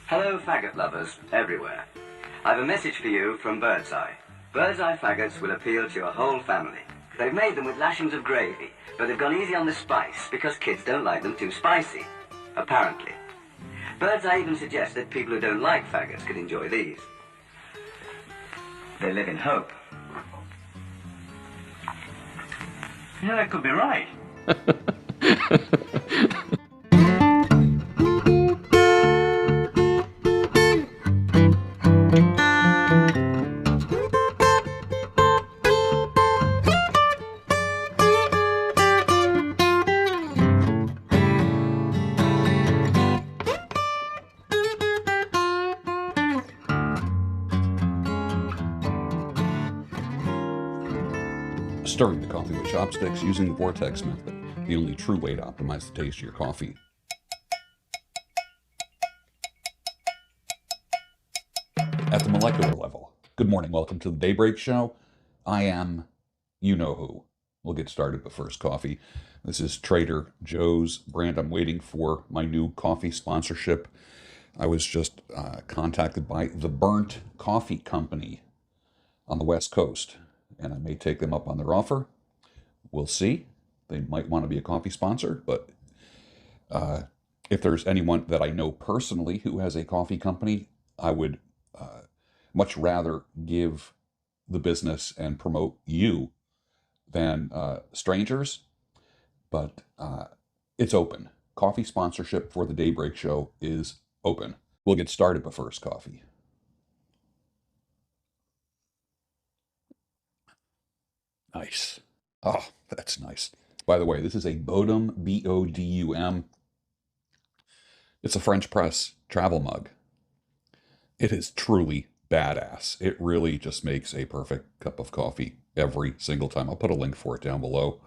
Hello, faggot lovers everywhere. I've a message for you from Birdseye. Birdseye faggots will appeal to your whole family. They've made them with lashings of gravy, but they've gone easy on the spice because kids don't like them too spicy, apparently. Birdseye even suggests that people who don't like faggots could enjoy these. They live in hope. Yeah, that could be right. Stirring the coffee with chopsticks using the vortex method, the only true way to optimize the taste of your coffee. At the molecular level, good morning, welcome to the Daybreak Show. I am you-know-who. We'll get started with first coffee. This is Trader Joe's brand. I'm waiting for my new coffee sponsorship. I was just contacted by the Burnt Coffee Company on the West Coast, and I may take them up on their offer. We'll see. They might want to be a coffee sponsor, but if there's anyone that I know personally who has a coffee company, I would much rather give the business and promote you than strangers, but it's open. Coffee sponsorship for the Daybreak Show is open. We'll get started with first coffee. Nice. Oh, that's nice. By the way, this is a Bodum, B-O-D-U-M. It's a French press travel mug. It is truly badass. It really just makes a perfect cup of coffee every single time. I'll put a link for it down below.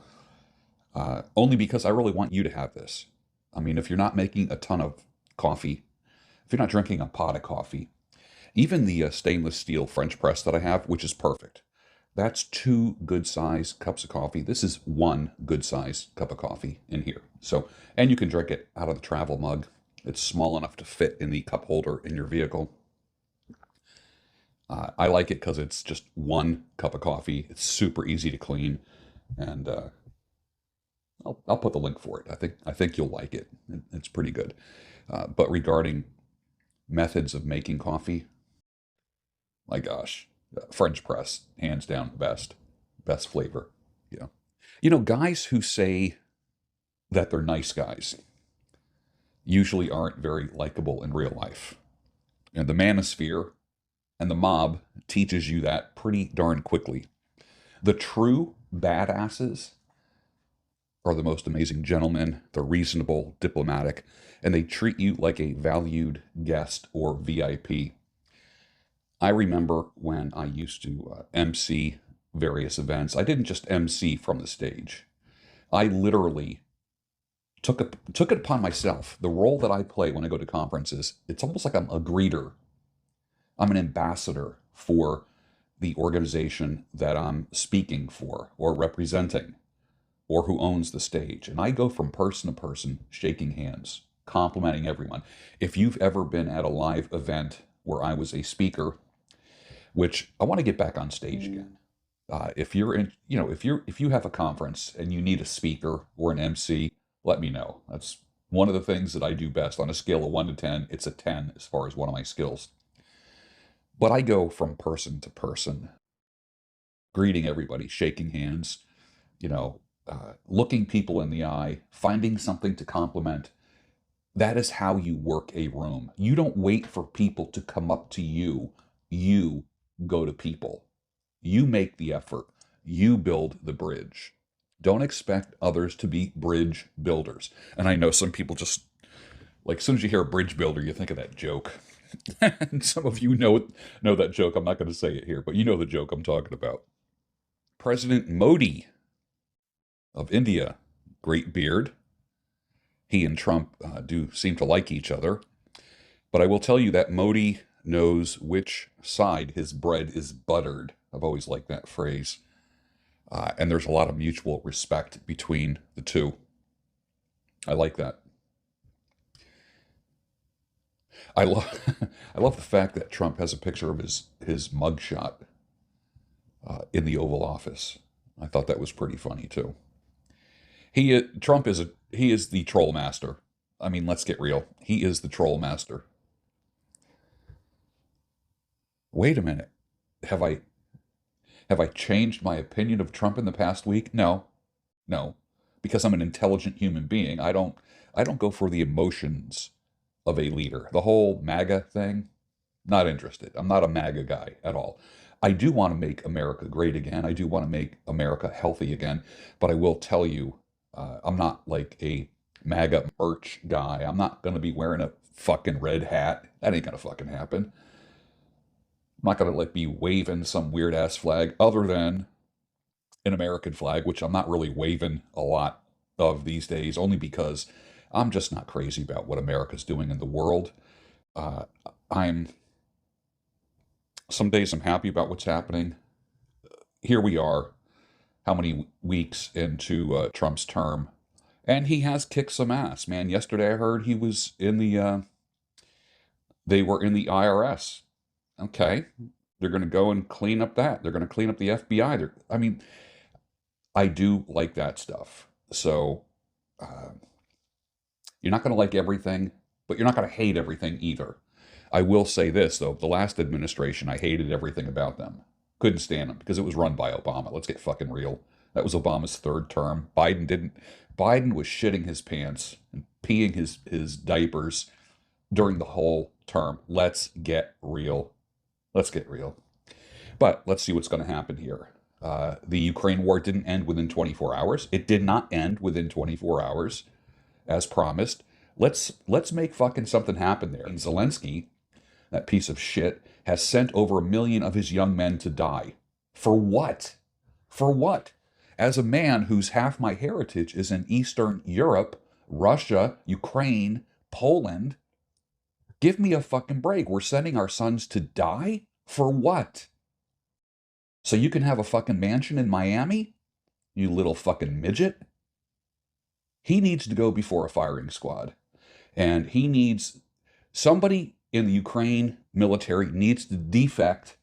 Only because I really want you to have this. I mean, if you're not making a ton of coffee, if you're not drinking a pot of coffee, even the stainless steel French press that I have, which is perfect, that's 2 good size cups of coffee. This is 1 good size cup of coffee in here. So, and you can drink it out of the travel mug. It's small enough to fit in the cup holder in your vehicle. I like it because it's just 1 cup of coffee. It's super easy to clean, and I'll put the link for it. I think you'll like it. It's pretty good. But regarding methods of making coffee, my gosh. French press, hands down, best flavor. You know, guys who say that they're nice guys usually aren't very likable in real life. And the manosphere and the mob teaches you that pretty darn quickly. The true badasses are the most amazing gentlemen. They're reasonable, diplomatic, and they treat you like a valued guest or VIP. I remember when I used to MC various events. I didn't just MC from the stage. I literally took it upon myself. The role that I play when I go to conferences, it's almost like I'm a greeter. I'm an ambassador for the organization that I'm speaking for or representing, or who owns the stage. And I go from person to person, shaking hands, complimenting everyone. If you've ever been at a live event where I was a speaker, which I want to get back on stage again. If you're in, if you have a conference and you need a speaker or an MC, let me know. That's one of the things that I do best. On a scale of 1 to 10, it's a 10 as far as one of my skills. But I go from person to person, greeting everybody, shaking hands, looking people in the eye, finding something to compliment. That is how you work a room. You don't wait for people to come up to you. You go to people. You make the effort. You build the bridge. Don't expect others to be bridge builders. And I know some people just, like, as soon as you hear a bridge builder, you think of that joke. And some of you know that joke. I'm not going to say it here, but you know the joke I'm talking about. President Modi of India, great beard. He and Trump do seem to like each other. But I will tell you that Modi knows which side his bread is buttered. I've always liked that phrase. And there's a lot of mutual respect between the two. I like that. I love I love the fact that Trump has a picture of his mugshot in the Oval Office. I thought that was pretty funny too. Trump is he is the troll master. I mean, let's get real. He is the troll master. Wait a minute. Have I have I changed my opinion of Trump in the past week? No. No. Because I'm an intelligent human being. I don't go for the emotions of a leader. The whole MAGA thing, not interested. I'm not a MAGA guy at all. I do want to make America great again. I do want to make America healthy again. But I will tell you, I'm not like a MAGA merch guy. I'm not going to be wearing a fucking red hat. That ain't going to fucking happen. I'm not going to like be waving some weird ass flag other than an American flag, which I'm not really waving a lot of these days, only because I'm just not crazy about what America's doing in the world. Uh, I'm some days I'm happy about what's happening. Here we are, how many weeks into Trump's term, and he has kicked some ass, man. Yesterday I heard he was in the they were in the IRS. Okay, they're going to go and clean up that. They're going to clean up the FBI. I mean, I do like that stuff. So uh, you're not going to like everything, but you're not going to hate everything either. I will say this, though. The last administration, I hated everything about them. Couldn't stand them because it was run by Obama. Let's get fucking real. That was Obama's third term. Biden didn't. Biden was shitting his pants and peeing his diapers during the whole term. Let's get real. Let's get real. But let's see what's going to happen here. The Ukraine war didn't end within 24 hours. It did not end within 24 hours, as promised. Let's make fucking something happen there. And Zelensky, that piece of shit, has sent over 1 million of his young men to die. For what? For what? As a man whose half my heritage is in Eastern Europe, Russia, Ukraine, Poland, give me a fucking break. We're sending our sons to die? For what? So you can have a fucking mansion in Miami? You little fucking midget? He needs to go before a firing squad. And he needs somebody in the Ukraine military needs to defect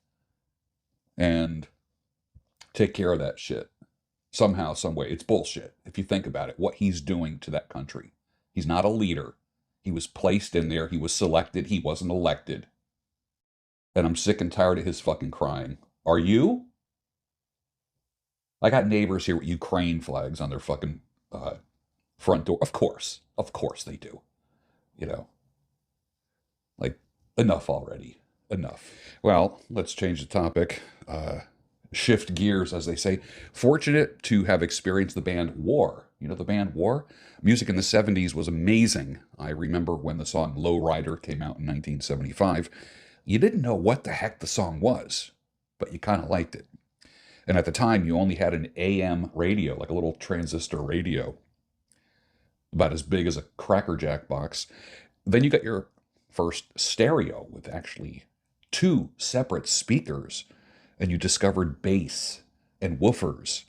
and take care of that shit. Somehow, some way. It's bullshit. If you think about it, what he's doing to that country. He's not a leader. He was placed in there. He was selected. He wasn't elected. And I'm sick and tired of his fucking crying. Are you? I got neighbors here with Ukraine flags on their fucking front door. Of course. Of course they do. You know, like, enough already. Enough. Well, let's change the topic. Shift gears, as they say. Fortunate to have experienced the band War. You know the band War? Music in the 70s was amazing. I remember when the song Low Rider came out in 1975. You didn't know what the heck the song was, but you kind of liked it. And at the time, you only had an AM radio, like a little transistor radio, about as big as a Cracker Jack box. Then you got your first stereo with actually 2 separate speakers, and you discovered bass and woofers.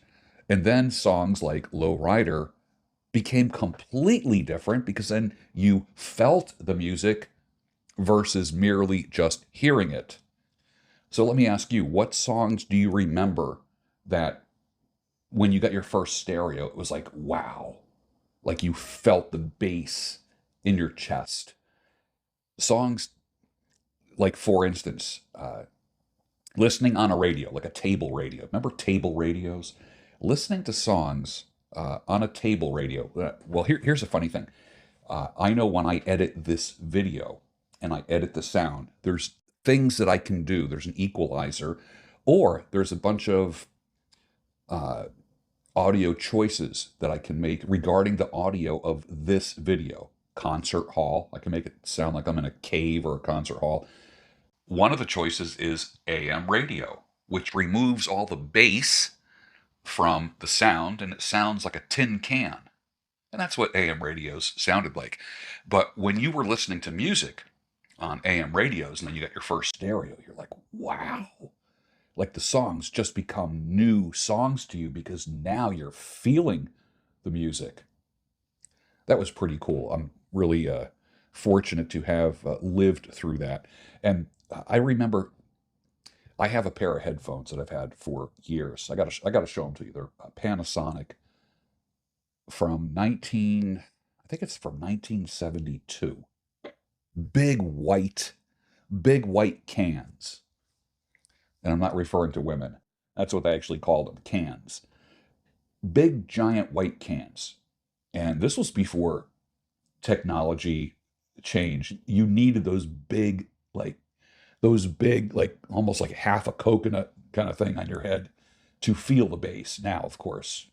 And then songs like Low Rider became completely different because then you felt the music versus merely just hearing it. So let me ask you, what songs do you remember that when you got your first stereo, it was like, wow, like you felt the bass in your chest? Songs like, for instance, listening on a radio, like a table radio. Remember table radios? Listening to songs on a table radio. Well, here's a funny thing. I know when I edit this video and I edit the sound, there's things that I can do. There's an equalizer, or there's a bunch of audio choices that I can make regarding the audio of this video. Concert hall. I can make it sound like I'm in a cave or a concert hall. One of the choices is AM radio, which removes all the bass from the sound, and it sounds like a tin can. And that's what AM radios sounded like. But when you were listening to music on AM radios, and then you got your first stereo, you're like, wow. Like the songs just become new songs to you because now you're feeling the music. That was pretty cool. I'm really fortunate to have lived through that. And I remember I have a pair of headphones that I've had for years. I got to show them to you. They're Panasonic from 19, I think it's from 1972. Big white, big white cans. And I'm not referring to women. That's what they actually called them, cans. Big giant white cans. And this was before technology changed. You needed those big, like almost like half a coconut kind of thing on your head to feel the bass. Now, of course,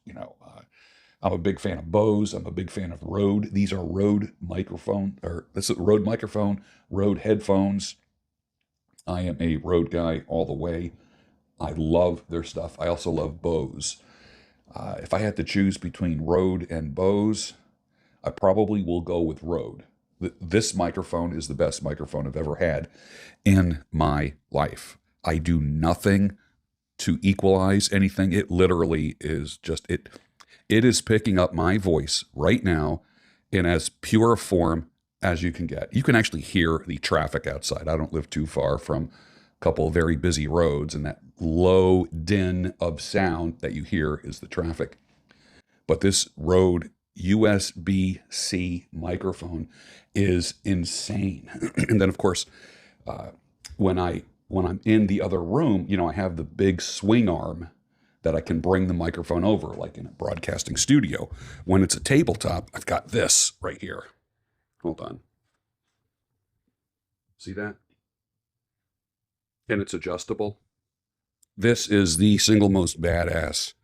I'm a big fan of Bose. I'm a big fan of Rode. These are Rode microphone, or this is Rode microphone, Rode headphones. I am a Rode guy all the way. I love their stuff. I also love Bose. If I had to choose between Rode and Bose, I probably will go with Rode. This microphone is the best microphone I've ever had in my life. I do nothing to equalize anything. It literally is just it. It is picking up my voice right now in as pure a form as you can get. You can actually hear the traffic outside. I don't live too far from a couple of very busy roads, and that low din of sound that you hear is the traffic. But this Rode USB-C microphone is insane. And then, of course, when I'm in the other room, I have the big swing arm that I can bring the microphone over, like in a broadcasting studio. When it's a tabletop, I've got this right here. Hold on. See that? And it's adjustable. This is the single most badass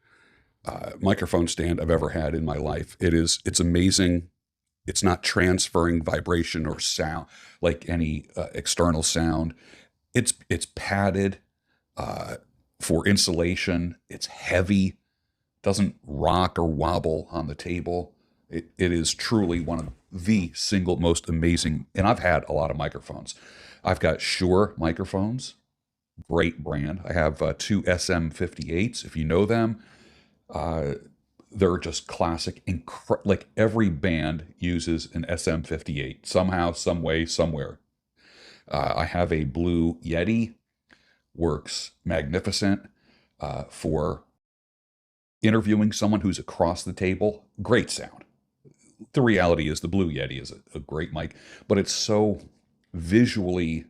microphone stand I've ever had in my life. It's amazing. It's not transferring vibration or sound like any external sound. It's padded for insulation. It's heavy, doesn't rock or wobble on the table. It is truly one of the single most amazing. And I've had a lot of microphones. I've got Shure microphones, great brand. I have two SM58s, if you know them. They're just classic. Like every band uses an SM58 somehow, some way, somewhere. I have a Blue Yeti, works magnificent for interviewing someone who's across the table. Great sound. The reality is the Blue Yeti is a great mic, but it's so visually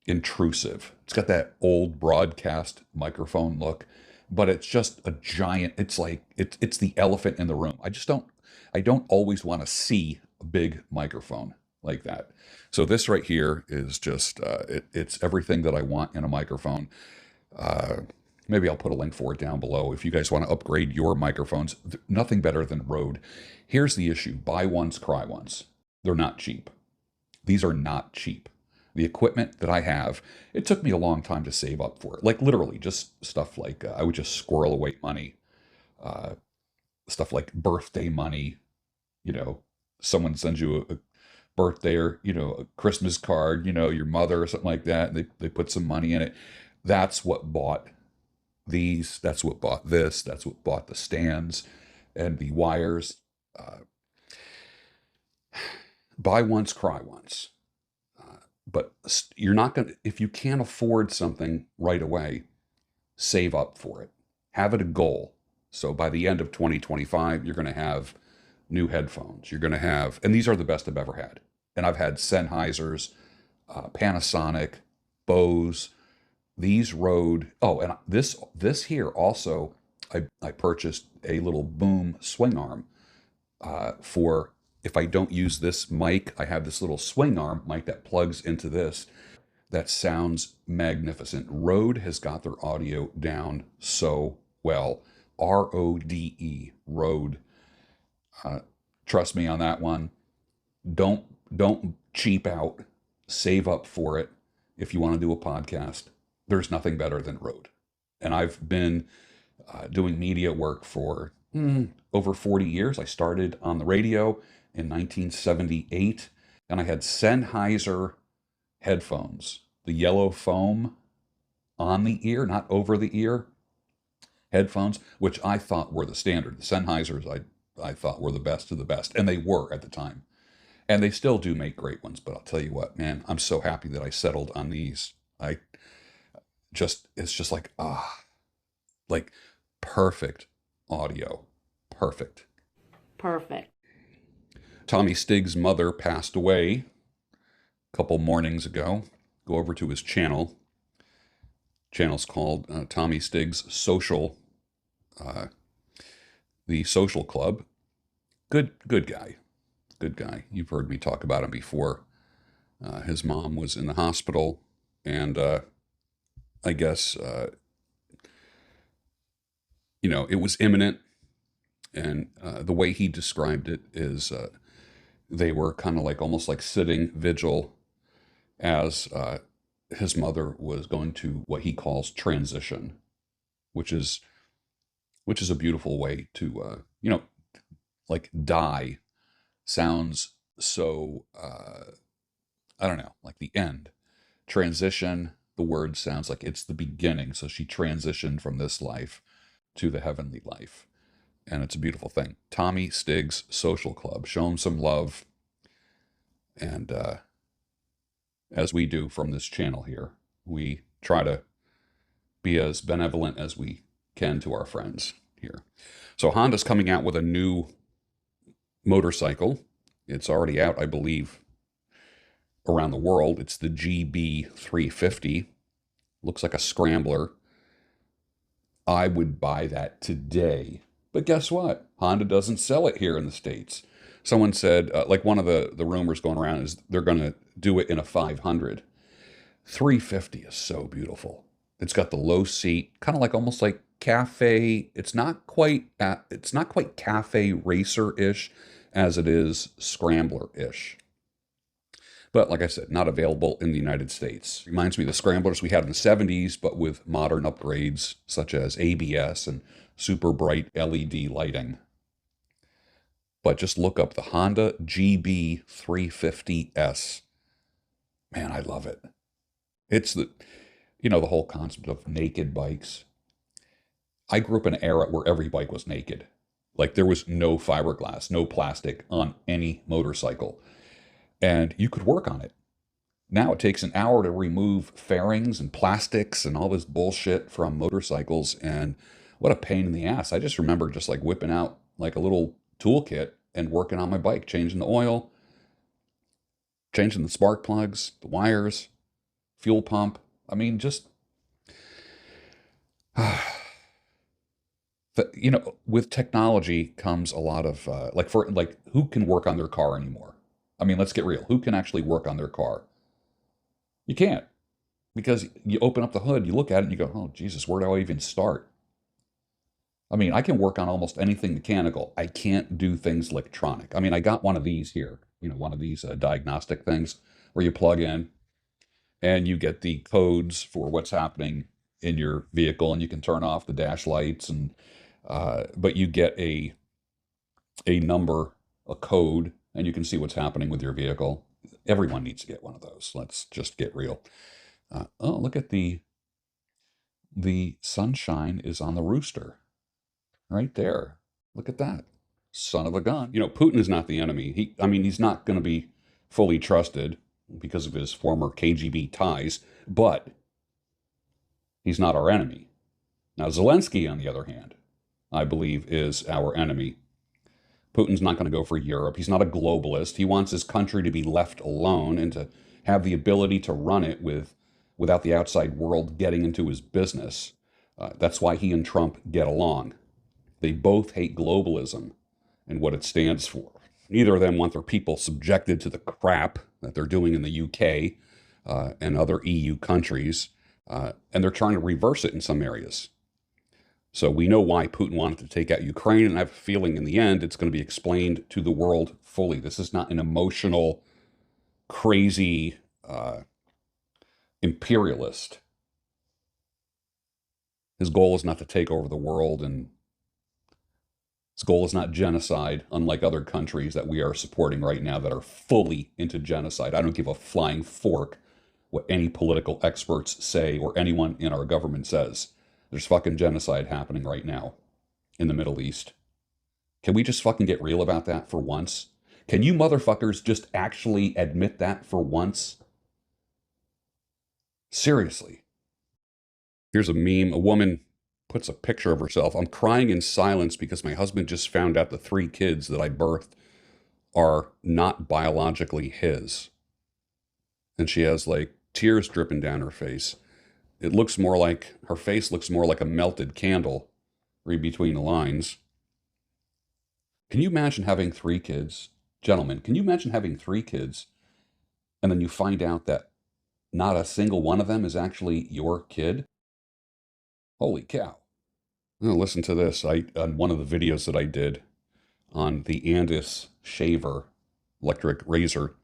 intrusive. It's got that old broadcast microphone look, but it's just a giant, it's like it's the elephant in the room. I don't always want to see a big microphone like that. So this right here is just it's everything that I want in a microphone. Maybe I'll put a link for it down below if you guys want to upgrade your microphones. Nothing better than Rode. Here's the issue: buy once, cry once. They're not cheap. These are not cheap. The equipment that I have, it took me a long time to save up for it. Like literally just stuff like I would just squirrel away money, stuff like birthday money. Someone sends you a birthday or, a Christmas card, your mother or something like that. And they put some money in it. That's what bought these. That's what bought this. That's what bought the stands and the wires. Buy once, cry once. But you're not going to, if you can't afford something right away, save up for it. Have it a goal. So by the end of 2025, you're going to have new headphones. You're going to have, and these are the best I've ever had. And I've had Sennheisers, Panasonic, Bose, these Rode. Oh, and this here also, I purchased a little boom swing arm for if I don't use this mic. I have this little swing arm mic that plugs into this. That sounds magnificent. Rode has got their audio down so well. Rode, Rode. Trust me on that one. Don't cheap out. Save up for it if you want to do a podcast. There's nothing better than Rode. And I've been doing media work for over 40 years. I started on the radio in 1978, and I had Sennheiser headphones, the yellow foam on the ear, not over the ear headphones, which I thought were the standard. The Sennheisers I thought were the best of the best, and they were at the time. And they still do make great ones, but I'll tell you what, man, I'm so happy that I settled on these. It's just like perfect audio. Perfect. Perfect. Tommy Stig's mother passed away a couple mornings ago. Go over to his channel. Channel's called Tommy Stig's Social, the Social Club. Good guy. Good guy. You've heard me talk about him before. His mom was in the hospital, and I guess, it was imminent. And the way he described it is they were kind of like almost like sitting vigil as his mother was going to what he calls transition, which is a beautiful way to, like die sounds so, I don't know, like the end. Transition, the word sounds like it's the beginning. So she transitioned from this life to the heavenly life. And it's a beautiful thing. Tommy Stig's Social Club. Show him some love. And as we do from this channel here, we try to be as benevolent as we can to our friends here. So Honda's coming out with a new motorcycle. It's already out, I believe, around the world. It's the GB350. Looks like a scrambler. I would buy that today. But guess what? Honda doesn't sell it here in the States. Someone said, like one of the rumors going around is they're going to do it in a 500. 350 is so beautiful. It's got the low seat, kind of like almost like cafe. It's not quite cafe racer-ish as it is scrambler-ish. But like I said, not available in the United States. Reminds me of the scramblers we had in the 70s, but with modern upgrades such as ABS and super bright LED lighting. But just look up the Honda GB350S. Man, I love it. It's the whole concept of naked bikes. I grew up in an era where every bike was naked. Like there was no fiberglass, no plastic on any motorcycle. And you could work on it. Now it takes an hour to remove fairings and plastics and all this bullshit from motorcycles. And what a pain in the ass. I just remember just like whipping out like a little toolkit and working on my bike, changing the oil, changing the spark plugs, the wires, fuel pump. I mean, just, with technology comes a lot of, who can work on their car anymore? I mean, let's get real. Who can actually work on their car? You can't. Because you open up the hood, you look at it and you go, oh, Jesus, where do I even start? I mean, I can work on almost anything mechanical. I can't do things electronic. I mean, I got one of these here, one of these diagnostic things where you plug in and you get the codes for what's happening in your vehicle, and you can turn off the dash lights, and but you get a number, a code, and you can see what's happening with your vehicle. Everyone needs to get one of those. Let's just get real. Oh, look at the sunshine is on the rooster. Right there. Look at that. Son of a gun. Putin is not the enemy. He's not going to be fully trusted because of his former KGB ties, but he's not our enemy. Now, Zelensky, on the other hand, I believe is our enemy. Putin's not going to go for Europe. He's not a globalist. He wants his country to be left alone and to have the ability to run it without the outside world getting into his business. That's why he and Trump get along. They both hate globalism and what it stands for. Neither of them want their people subjected to the crap that they're doing in the UK and other EU countries, and they're trying to reverse it in some areas. So we know why Putin wanted to take out Ukraine, and I have a feeling in the end it's going to be explained to the world fully. This is not an emotional, crazy imperialist. His goal is not to take over the world, and his goal is not genocide, unlike other countries that we are supporting right now that are fully into genocide. I don't give a flying fork what any political experts say or anyone in our government says. There's fucking genocide happening right now in the Middle East. Can we just fucking get real about that for once? Can you motherfuckers just actually admit that for once? Seriously. Here's a meme. A woman puts a picture of herself. I'm crying in silence because my husband just found out the 3 kids that I birthed are not biologically his. And she has like tears dripping down her face. It looks more like, her face looks more like a melted candle. Read between the lines. Can you imagine having 3 kids? Gentlemen, can you imagine having 3 kids and then you find out that not a single one of them is actually your kid? Holy cow. Now listen to this. On one of the videos that I did on the Andis shaver, electric razor.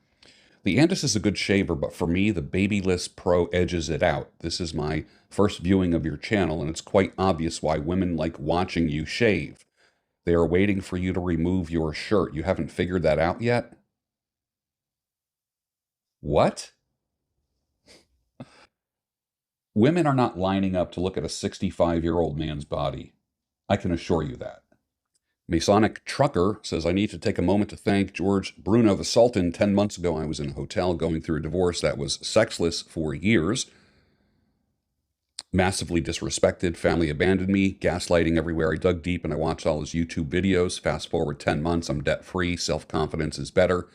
The Andis is a good shaver, but for me, the Babyliss Pro edges it out. This is my first viewing of your channel, and it's quite obvious why women like watching you shave. They are waiting for you to remove your shirt. You haven't figured that out yet? What? Women are not lining up to look at a 65-year-old man's body. I can assure you that. Masonic Trucker says, I need to take a moment to thank George Bruno the Sultan. 10 months ago, I was in a hotel going through a divorce that was sexless for years. Massively disrespected. Family abandoned me. Gaslighting everywhere. I dug deep and I watched all his YouTube videos. Fast forward 10 months. I'm debt-free. Self-confidence is better.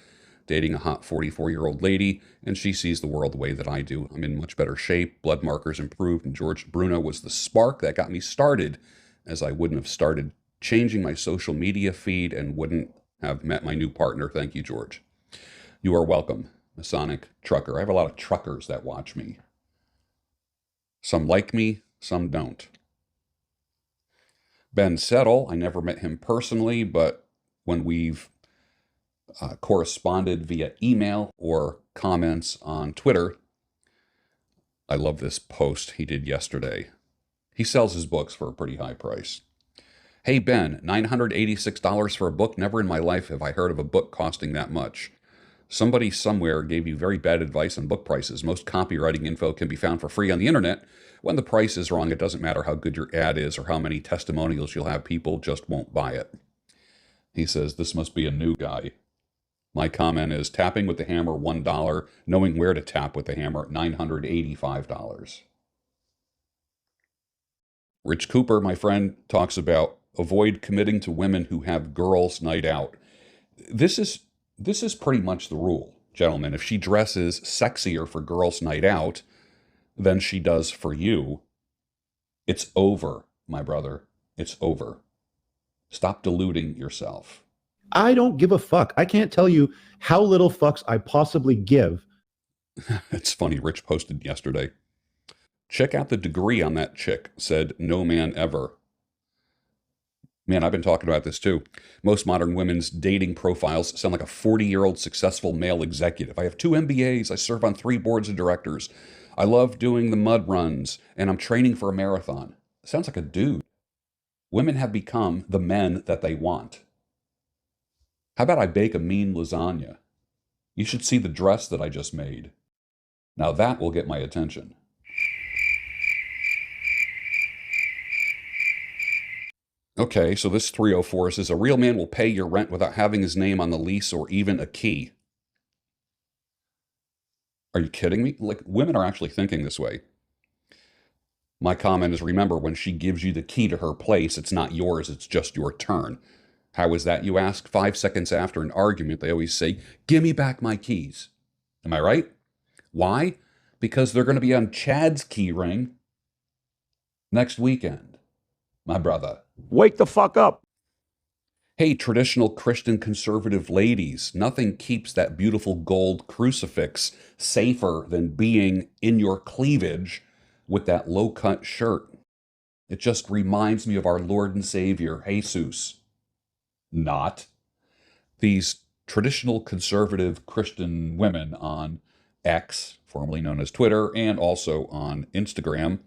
Dating a hot 44-year-old lady, and she sees the world the way that I do. I'm in much better shape. Blood markers improved, and George Bruno was the spark that got me started, as I wouldn't have started changing my social media feed and wouldn't have met my new partner. Thank you, George. You are welcome, Masonic Trucker. I have a lot of truckers that watch me. Some like me, some don't. Ben Settle, I never met him personally, but when we've corresponded via email or comments on Twitter, I love this post he did yesterday. He sells his books for a pretty high price. Hey Ben, $986 for a book? Never in my life have I heard of a book costing that much. Somebody somewhere gave you very bad advice on book prices. Most copywriting info can be found for free on the internet. When the price is wrong, it doesn't matter how good your ad is or how many testimonials you'll have. People just won't buy it. He says, this must be a new guy. My comment is, tapping with the hammer, $1. Knowing where to tap with the hammer, $985. Rich Cooper, my friend, talks about avoid committing to women who have girls' night out. This is pretty much the rule, gentlemen. If she dresses sexier for girls' night out than she does for you, it's over, my brother. It's over. Stop deluding yourself. I don't give a fuck. I can't tell you how little fucks I possibly give. It's funny, Rich posted yesterday. Check out the degree on that chick, said no man ever. Man, I've been talking about this too. Most modern women's dating profiles sound like a 40-year-old successful male executive. I have 2 MBAs. I serve on 3 boards of directors. I love doing the mud runs, and I'm training for a marathon. Sounds like a dude. Women have become the men that they want. How about I bake a mean lasagna? You should see the dress that I just made. Now that will get my attention. Okay, so this 304 says, a real man will pay your rent without having his name on the lease or even a key. Are you kidding me? Like, women are actually thinking this way. My comment is, remember, when she gives you the key to her place, it's not yours, it's just your turn. How is that, you ask? 5 seconds after an argument, they always say, give me back my keys. Am I right? Why? Because they're going to be on Chad's key ring next weekend. My brother. Wake the fuck up. Hey, traditional Christian conservative ladies, nothing keeps that beautiful gold crucifix safer than being in your cleavage with that low-cut shirt. It just reminds me of our Lord and Savior, Jesus. Not. These traditional conservative Christian women on X, formerly known as Twitter, and also on Instagram,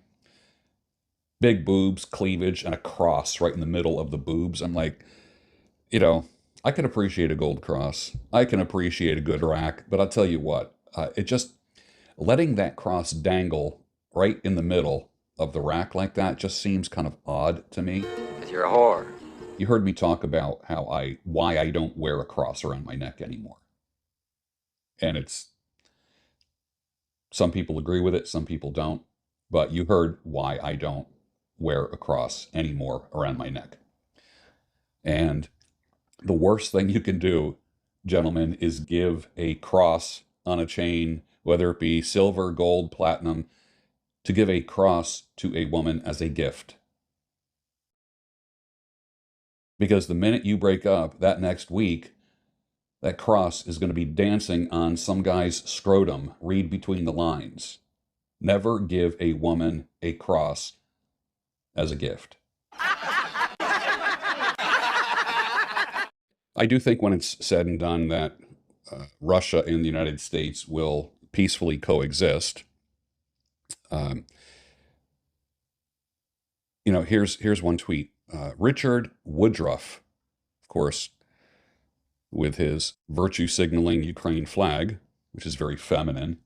big boobs, cleavage, and a cross right in the middle of the boobs. I'm like, you know, I can appreciate a gold cross. I can appreciate a good rack, but I'll tell you what, it just, letting that cross dangle right in the middle of the rack like that just seems kind of odd to me. You're a whore. You heard me talk about why I don't wear a cross around my neck anymore. And some people agree with it, some people don't. But you heard why I don't wear a cross anymore around my neck. And the worst thing you can do, gentlemen, is give a cross on a chain, whether it be silver, gold, platinum, to give a cross to a woman as a gift. Because the minute you break up, that next week, that cross is going to be dancing on some guy's scrotum. Read between the lines. Never give a woman a cross as a gift. I do think when it's said and done that Russia and the United States will peacefully coexist. Here's one tweet. Richard Woodruff, of course, with his virtue signaling Ukraine flag, which is very feminine.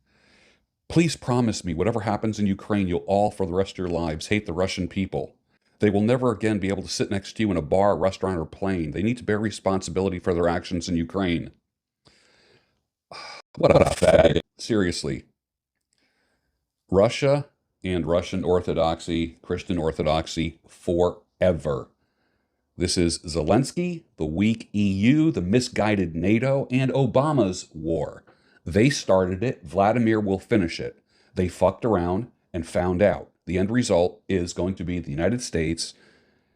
Please promise me whatever happens in Ukraine, you'll all for the rest of your lives hate the Russian people. They will never again be able to sit next to you in a bar, restaurant, or plane. They need to bear responsibility for their actions in Ukraine. What a fag. Seriously. Russia and Russian Orthodoxy, Christian Orthodoxy, forever. This is Zelensky, the weak EU, the misguided NATO, and Obama's war. They started it. Vladimir will finish it. They fucked around and found out. The end result is going to be the United States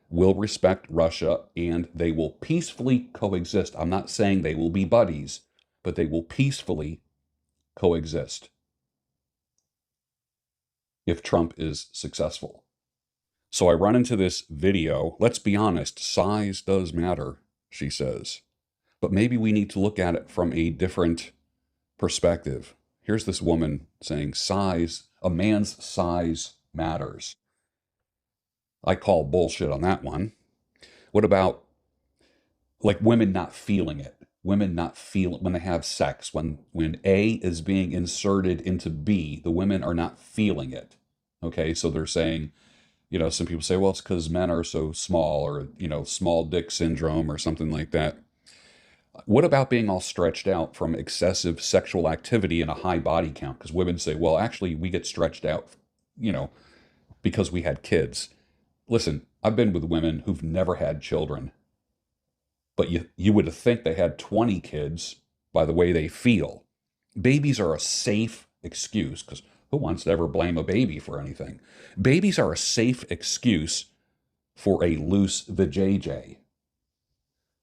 will respect Russia and they will peacefully coexist. I'm not saying they will be buddies, but they will peacefully coexist if Trump is successful. So I run into this video. Let's be honest, size does matter, she says. But maybe we need to look at it from a different perspective. Here's this woman saying a man's size matters. I call bullshit on that one. What about like women not feeling it? Women not feel it when they have sex. When A is being inserted into B, the women are not feeling it. Okay, so they're saying, some people say, well, it's because men are so small, or, small dick syndrome or something like that. What about being all stretched out from excessive sexual activity and a high body count? Because women say, well, actually, we get stretched out, because we had kids. Listen, I've been with women who've never had children, but you would think they had 20 kids by the way they feel. Babies are a safe excuse, because who wants to ever blame a baby for anything? Babies are a safe excuse for a loose vajayjay.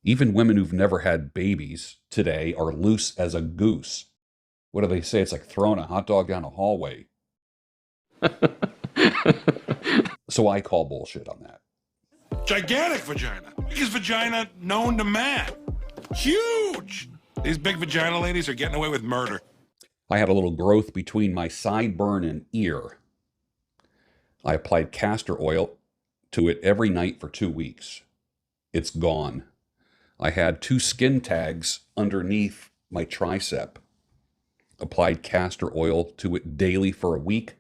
Even women who've never had babies today are loose as a goose. What do they say? It's like throwing a hot dog down a hallway. So I call bullshit on that. Gigantic vagina. Biggest vagina known to man. Huge. These big vagina ladies are getting away with murder. I had a little growth between my sideburn and ear. I applied castor oil to it every night for 2 weeks. It's gone. I had 2 skin tags underneath my tricep. Applied castor oil to it daily for a week.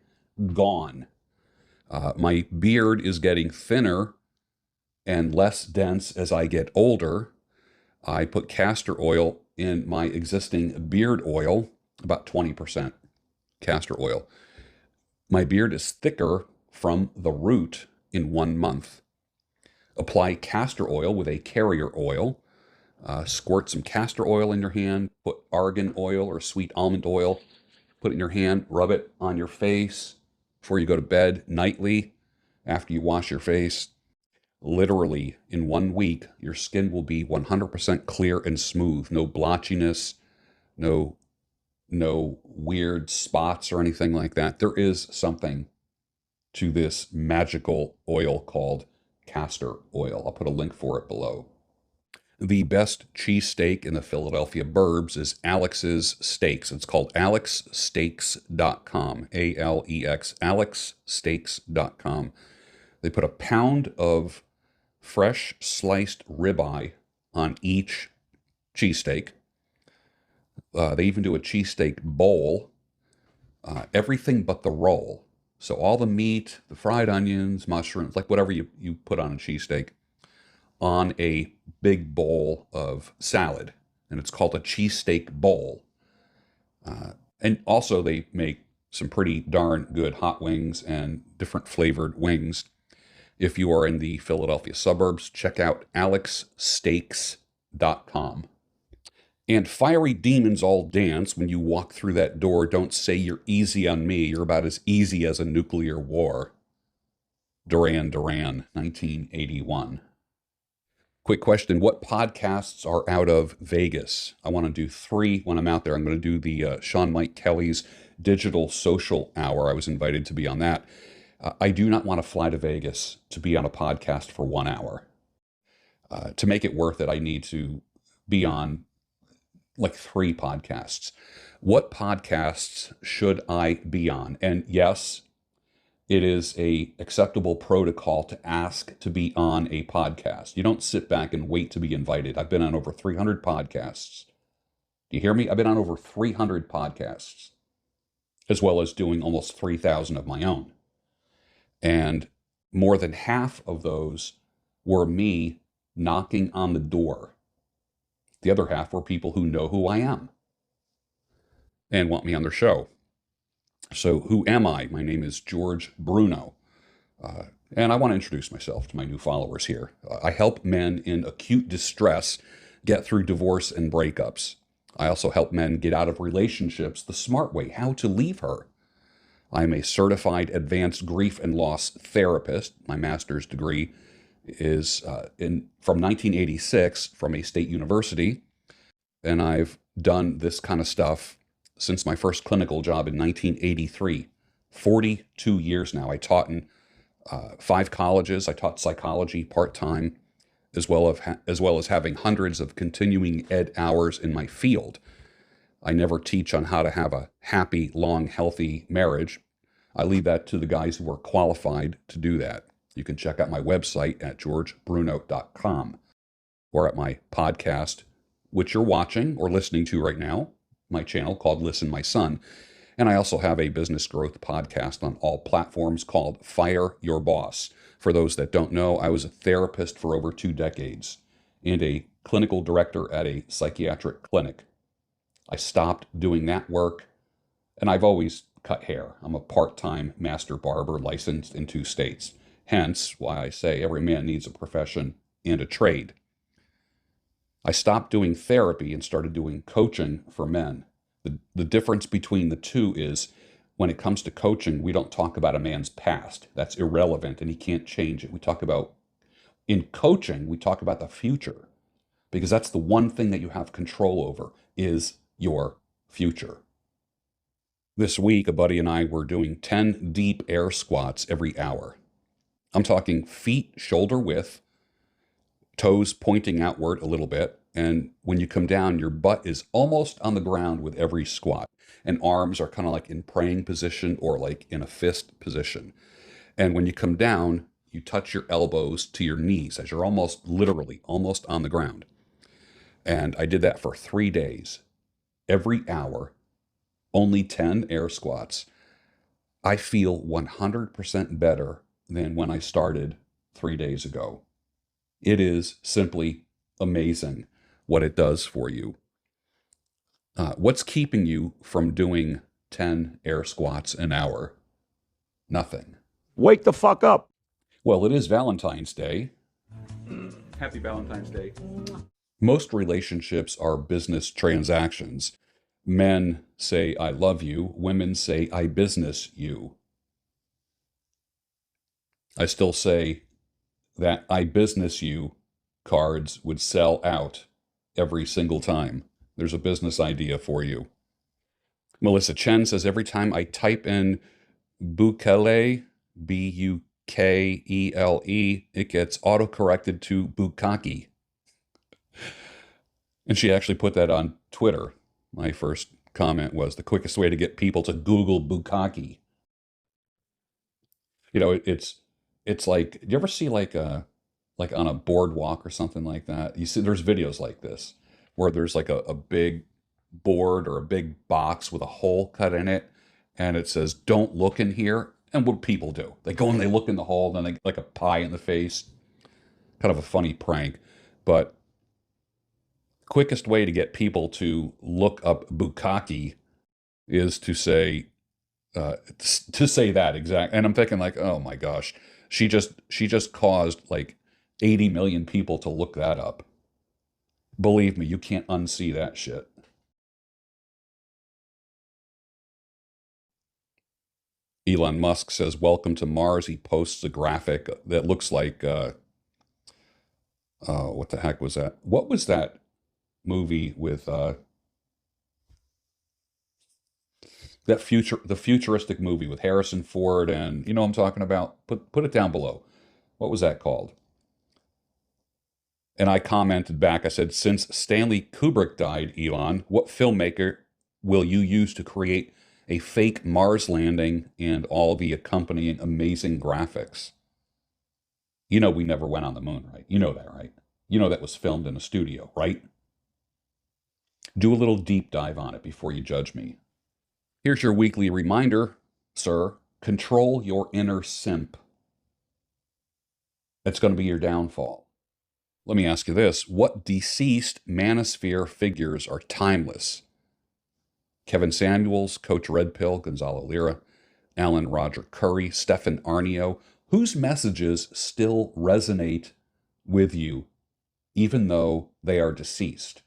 Gone. My beard is getting thinner and less dense as I get older. I put castor oil in my existing beard oil, about 20% castor oil. My beard is thicker from the root in 1 month. Apply castor oil with a carrier oil. Squirt some castor oil in your hand, put argan oil or sweet almond oil, put it in your hand, rub it on your face before you go to bed nightly after you wash your face. Literally, in 1 week, your skin will be 100% clear and smooth. No blotchiness, no weird spots or anything like that. There is something to this magical oil called castor oil. I'll put a link for it below. The best cheesesteak in the Philadelphia burbs is Alex's Steaks. It's called alexsteaks.com, A-L-E-X, alexsteaks.com. They put a pound of fresh sliced ribeye on each cheesesteak. They even do a cheesesteak bowl, everything but the roll. So all the meat, the fried onions, mushrooms, like whatever you put on a cheesesteak, on a big bowl of salad, and it's called a cheesesteak bowl. And also they make some pretty darn good hot wings and different flavored wings. If you are in the Philadelphia suburbs, check out alexsteaks.com. And fiery demons all dance when you walk through that door. Don't say you're easy on me. You're about as easy as a nuclear war. Duran Duran, 1981. Quick question. What podcasts are out of Vegas? I want to do 3 when I'm out there. I'm going to do the Sean Mike Kelly's Digital Social Hour. I was invited to be on that. I do not want to fly to Vegas to be on a podcast for 1 hour. To make it worth it, I need to be on like 3 podcasts. What podcasts should I be on? And yes, it is a acceptable protocol to ask to be on a podcast. You don't sit back and wait to be invited. I've been on over 300 podcasts. Do you hear me? I've been on over 300 podcasts, as well as doing almost 3,000 of my own. And more than half of those were me knocking on the door. The other half were people who know who I am and want me on their show. So who am I? My name is George Bruno. And I want to introduce myself to my new followers here. I help men in acute distress get through divorce and breakups. I also help men get out of relationships the smart way, how to leave her. I'm a certified advanced grief and loss therapist. My master's degree is from 1986 from a state university. And I've done this kind of stuff since my first clinical job in 1983. 42 years now. I taught in 5 colleges. I taught psychology part-time, as well as having hundreds of continuing ed hours in my field. I never teach on how to have a happy, long, healthy marriage. I leave that to the guys who are qualified to do that. You can check out my website at georgebruno.com or at my podcast, which you're watching or listening to right now, my channel called Listen My Son. And I also have a business growth podcast on all platforms called Fire Your Boss. For those that don't know, I was a therapist for over 2 decades and a clinical director at a psychiatric clinic. I stopped doing that work, and I've always cut hair. I'm a part-time master barber licensed in 2 states. Hence why I say every man needs a profession and a trade. I stopped doing therapy and started doing coaching for men. The difference between the two is when it comes to coaching, we don't talk about a man's past. That's irrelevant and he can't change it. In coaching, we talk about the future because that's the one thing that you have control over is your future. This week, a buddy and I were doing 10 deep air squats every hour. I'm talking feet shoulder width, toes pointing outward a little bit, and when you come down, your butt is almost on the ground with every squat, and arms are kind of like in praying position or like in a fist position. And when you come down, you touch your elbows to your knees as you're literally almost on the ground. And I did that for 3 days, every hour, only 10 air squats. I feel 100% better than when I started 3 days ago. It is simply amazing what it does for you. What's keeping you from doing 10 air squats an hour? Nothing. Wake the fuck up. Well, it is Valentine's Day. Happy Valentine's Day. Most relationships are business transactions. Men say, I love you. Women say, I business you. I still say that I business you cards would sell out every single time. There's a business idea for you. Melissa Chen says, every time I type in Bukele, Bukele, it gets auto-corrected to Bukaki. And she actually put that on Twitter. My first comment was the quickest way to get people to Google Bukaki. You know, it's like, do you ever see like on a boardwalk or something like that? You see, there's videos like this where there's like a big board or a big box with a hole cut in it, and it says, don't look in here. And what people do? They go and they look in the hole, and then they get like a pie in the face. kind of a funny prank, but quickest way to get people to look up bukkake is to say that exact. And I'm thinking like, oh my gosh, she just caused like 80 million people to look that up. Believe me, you can't unsee that shit. Elon Musk says, welcome to Mars. He posts a graphic that looks like, what the heck was that? What was that movie with, the futuristic movie with Harrison Ford and, you know what I'm talking about? Put it down below. What was that called? And I commented back, I said, since Stanley Kubrick died, Elon, what filmmaker will you use to create a fake Mars landing and all the accompanying amazing graphics? You know we never went on the moon, right? You know that, right? You know that was filmed in a studio, right? Do a little deep dive on it before you judge me. Here's your weekly reminder, sir. Control your inner simp. That's going to be your downfall. Let me ask you this. What deceased manosphere figures are timeless? Kevin Samuels, Coach Red Pill, Gonzalo Lira, Alan Roger Curry, Stefan Arnio, whose messages still resonate with you, even though they are deceased?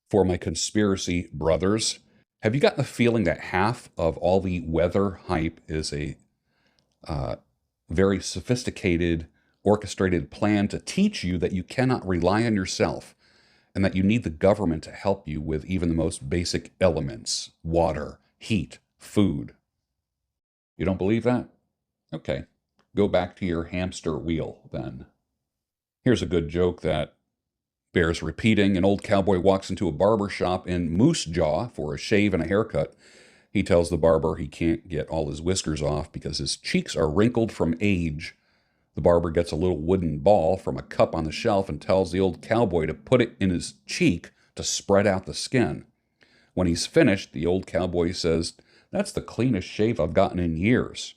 For my conspiracy brothers, have you gotten the feeling that half of all the weather hype is a very sophisticated, orchestrated plan to teach you that you cannot rely on yourself and that you need the government to help you with even the most basic elements, water, heat, food? You don't believe that? Okay, go back to your hamster wheel then. Here's a good joke that bears repeating. An old cowboy walks into a barber shop in Moose Jaw for a shave and a haircut. He tells the barber he can't get all his whiskers off because his cheeks are wrinkled from age. The barber gets a little wooden ball from a cup on the shelf and tells the old cowboy to put it in his cheek to spread out the skin. When he's finished, the old cowboy says, "That's the cleanest shave I've gotten in years."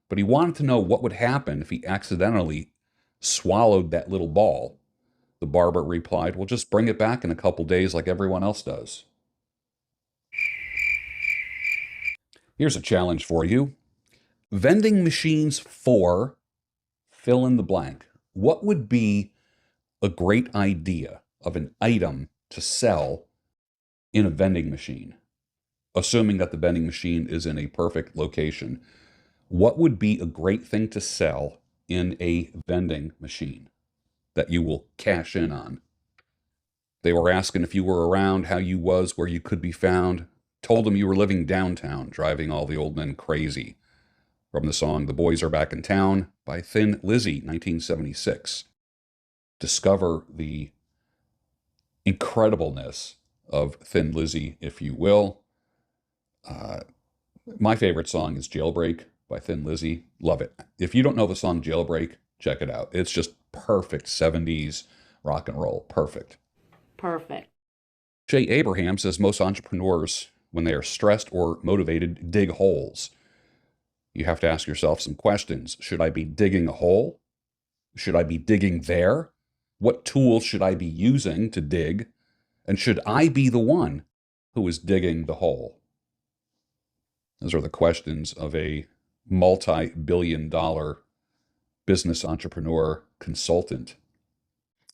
But he wanted to know what would happen if he accidentally swallowed that little ball. The barber replied, "Well, just bring it back in a couple days like everyone else does." Here's a challenge for you. Vending machines for fill in the blank. What would be a great idea of an item to sell in a vending machine? Assuming that the vending machine is in a perfect location, what would be a great thing to sell in a vending machine that you will cash in on? They were asking if you were around, how you was, where you could be found. Told them you were living downtown, driving all the old men crazy. From the song The Boys Are Back in Town by Thin Lizzy, 1976. Discover the incredibleness of Thin Lizzy, if you will. My favorite song is Jailbreak by Thin Lizzy. Love it. If you don't know the song Jailbreak, check it out. It's just perfect 70s rock and roll. Perfect. Perfect. Jay Abraham says most entrepreneurs, when they are stressed or motivated, dig holes. You have to ask yourself some questions. Should I be digging a hole? Should I be digging there? What tools should I be using to dig? And should I be the one who is digging the hole? Those are the questions of a multi-billion-dollar business entrepreneur consultant.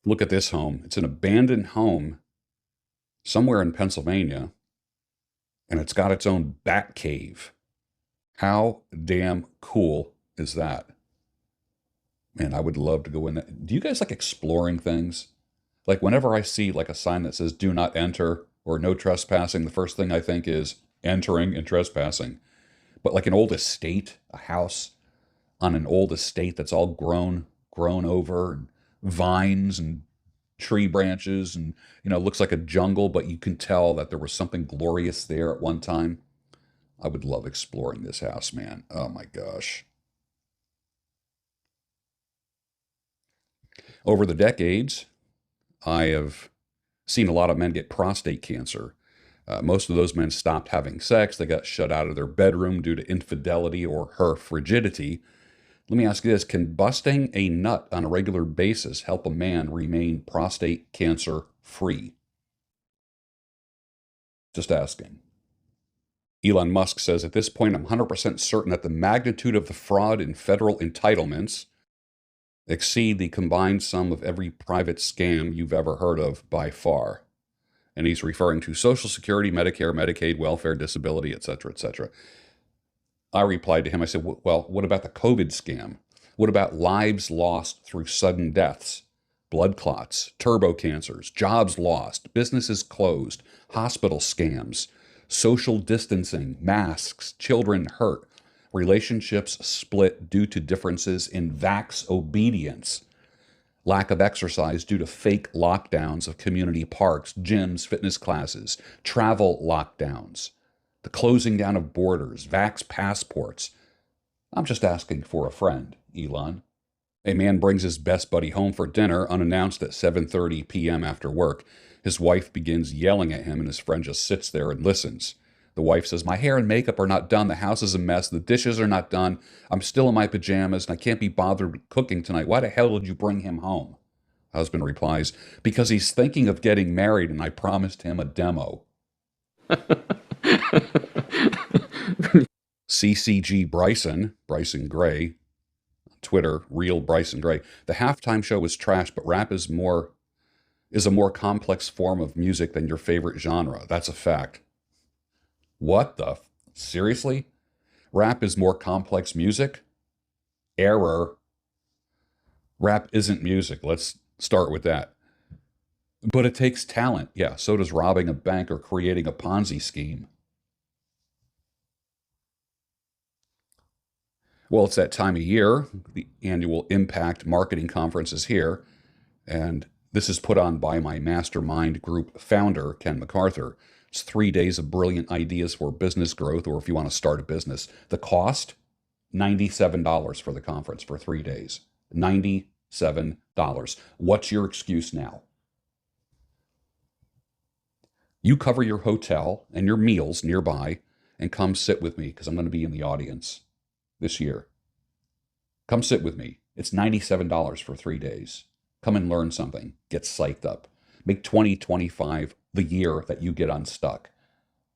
Look at this home. It's an abandoned home somewhere in Pennsylvania, and it's got its own bat cave. How damn cool is that? Man, I would love to go in there. Do you guys like exploring things? Like whenever I see like a sign that says do not enter or no trespassing, the first thing I think is entering and trespassing. But like an old estate, a house on an old estate that's all grown over, and vines and tree branches, and looks like a jungle, but you can tell that there was something glorious there at one time. I would love exploring this house, man. Oh my gosh. Over the decades, I have seen a lot of men get prostate cancer. Most of those men stopped having sex. They got shut out of their bedroom due to infidelity or her frigidity. Let me ask you this. Can busting a nut on a regular basis help a man remain prostate cancer free? Just asking. Elon Musk says, at this point, I'm 100% certain that the magnitude of the fraud in federal entitlements exceed the combined sum of every private scam you've ever heard of by far. And he's referring to Social Security, Medicare, Medicaid, welfare, disability, etc., etc. I replied to him, I said, well, what about the COVID scam? What about lives lost through sudden deaths, blood clots, turbo cancers, jobs lost, businesses closed, hospital scams, social distancing, masks, children hurt, relationships split due to differences in vax obedience, lack of exercise due to fake lockdowns of community parks, gyms, fitness classes, travel lockdowns, the closing down of borders, vax passports. I'm just asking for a friend, Elon. A man brings his best buddy home for dinner unannounced at 7:30 p.m. after work. His wife begins yelling at him, and his friend just sits there and listens. The wife says, my hair and makeup are not done. The house is a mess. The dishes are not done. I'm still in my pajamas, and I can't be bothered cooking tonight. Why the hell did you bring him home? Husband replies, because he's thinking of getting married, and I promised him a demo. CCG Bryson Gray, Twitter, real Bryson Gray. The halftime show was trash, but rap is a more complex form of music than your favorite genre. That's a fact. What the? Seriously? Rap is more complex music? Error. Rap isn't music. Let's start with that. But it takes talent. Yeah, so does robbing a bank or creating a Ponzi scheme. Well, it's that time of year. The annual Impact Marketing Conference is here, and this is put on by my mastermind group founder, Ken MacArthur. It's 3 days of brilliant ideas for business growth, or if you want to start a business. The cost, $97 for the conference for 3 days. $97. What's your excuse now? You cover your hotel and your meals nearby and come sit with me, because I'm going to be in the audience this year. Come sit with me. It's $97 for 3 days. Come and learn something. Get psyched up. Make 2025 the year that you get unstuck.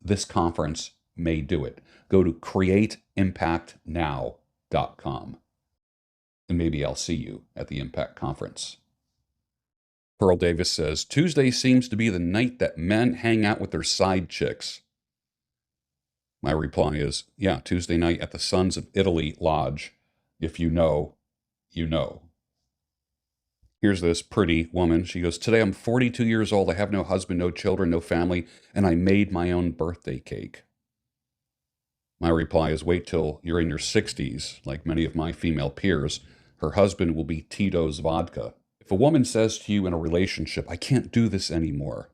This conference may do it. Go to createimpactnow.com. And maybe I'll see you at the Impact Conference. Pearl Davis says, Tuesday seems to be the night that men hang out with their side chicks. My reply is, yeah, Tuesday night at the Sons of Italy Lodge. If you know, you know. Here's this pretty woman. She goes, today I'm 42 years old. I have no husband, no children, no family, and I made my own birthday cake. My reply is, wait till you're in your 60s. Like many of my female peers, her husband will be Tito's vodka. If a woman says to you in a relationship, I can't do this anymore,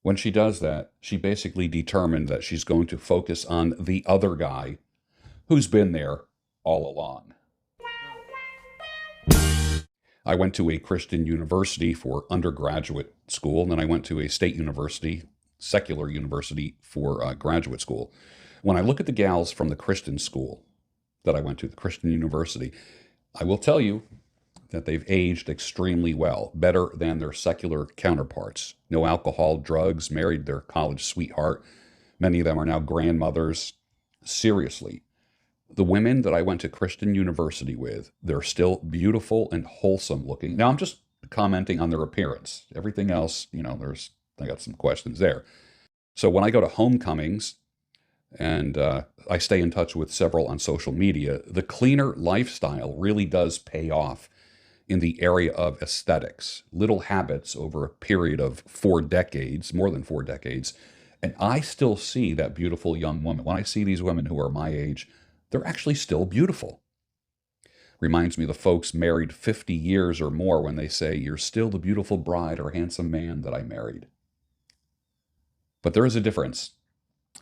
when she does that, she basically determined that she's going to focus on the other guy who's been there all along. I went to a Christian university for undergraduate school, and then I went to a state university, secular university, for graduate school. When I look at the gals from the Christian school that I went to, the Christian university, I will tell you that they've aged extremely well, better than their secular counterparts. No alcohol, drugs, married their college sweetheart. Many of them are now grandmothers. Seriously, the women that I went to Christian university with, they're still beautiful and wholesome looking. Now, I'm just commenting on their appearance. Everything else, I got some questions there. So when I go to homecomings, and I stay in touch with several on social media, the cleaner lifestyle really does pay off in the area of aesthetics, little habits over a period of 4 decades, more than 4 decades. And I still see that beautiful young woman. When I see these women who are my age, they're actually still beautiful. Reminds me of the folks married 50 years or more when they say, you're still the beautiful bride or handsome man that I married. But there is a difference.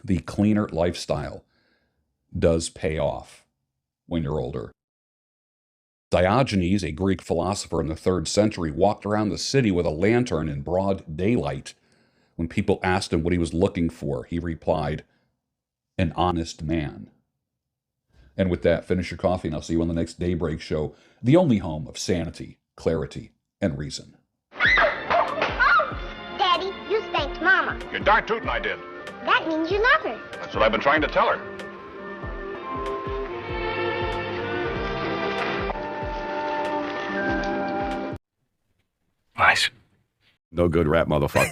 The cleaner lifestyle does pay off when you're older. Diogenes, a Greek philosopher in the 3rd century, walked around the city with a lantern in broad daylight. When people asked him what he was looking for, he replied, an honest man. And with that, finish your coffee, and I'll see you on the next Daybreak show, the only home of sanity, clarity, and reason. Daddy, you spanked Mama. You're darn tootin' I did. That means you love her. That's what I've been trying to tell her. Nice. No good rap, motherfucker.